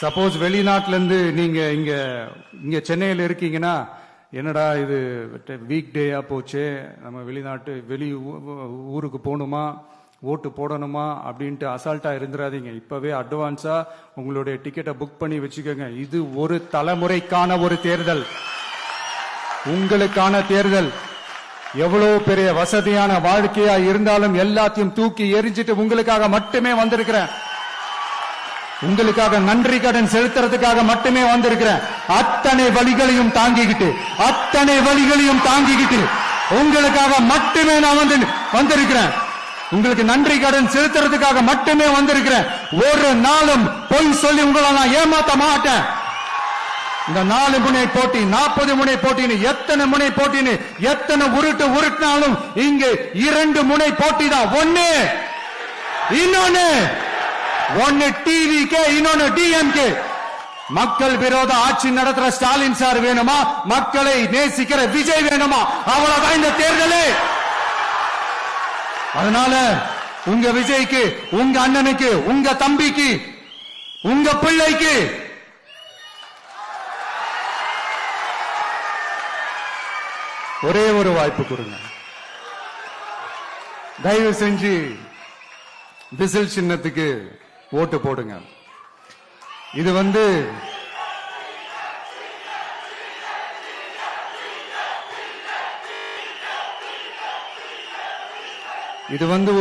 Suppose வெளிநாட்டுல இருந்து நீங்க இங்க இங்க சென்னையில இருக்கீங்கன்னா, என்னடா இது வீக் டேயா போச்சு, நம்ம வெளி ஊருக்கு போகணுமா, ஓட்டு போடணுமா அப்படின்ட்டு அசால்ட்டா இருந்துடாதீங்க. இப்பவே அட்வான்ஸா உங்களுடைய டிக்கெட்டை புக் பண்ணி வச்சுக்கோங்க. இது ஒரு தலைமுறைக்கான ஒரு தேர்தல், உங்களுக்கான தேர்தல். எவ்வளவு பெரிய வசதியான வாழ்க்கையா இருந்தாலும் எல்லாத்தையும் தூக்கி எரிஞ்சிட்டு உங்களுக்காக மட்டுமே வந்திருக்கிறேன். உங்களுக்காக நன்றி கடன் செலுத்துறதுக்காக மட்டுமே வந்திருக்கிறேன். அத்தனை வழிகளையும் தாங்கிக்கிட்டு உங்களுக்காக மட்டுமே நான் வந்திருக்கிறேன். உங்களுக்கு நன்றி கடன் செலுத்துறதுக்காக மட்டுமே வந்திருக்கிறேன். ஒரு நாளும் பொய் சொல்லி உங்களை நான் ஏமாத்த மாட்டேன். இந்த 4 முனை போட்டி, 40 முனை போட்டின்னு எத்தனை முனை போட்டின்னு எத்தனை உருட்டினாலும் இங்கு 2 முனை போட்டி தான். ஒன்னு டிவிகே, இன்னொன்னு டிஎம்கே. மக்கள் விரோத ஆட்சி நடத்துற ஸ்டாலின் சார் வேணுமா, மக்களை நேசிக்கிற விஜய் வேணுமா? அவ்வளவுதான் இந்த தேர்தலே. அதனால உங்க விஜய்க்கு, உங்க அண்ணனுக்கு, உங்க தம்பிக்கு, உங்க பிள்ளைக்கு ஒரே ஒரு வாய்ப்பு கொடுங்க. தயவு செஞ்சு விசில் சின்னத்துக்கு ஓட்டு போடுங்க. இது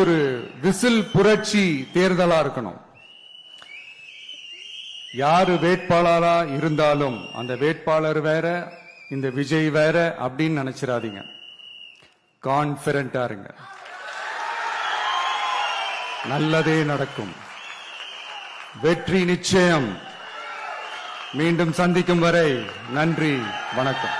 ஒரு விசில் புரட்சி தேர்தலா இருக்கணும். யாரு வேட்பாளரா இருந்தாலும் அந்த வேட்பாளர் வேற, இந்த விஜய் வேற அப்படின்னு நினைச்சிடாதீங்க. கான்பிடண்டா இருங்க, நல்லதே நடக்கும், வெற்றி நிச்சயம். மீண்டும் சந்திக்கும் வரை நன்றி, வணக்கம்.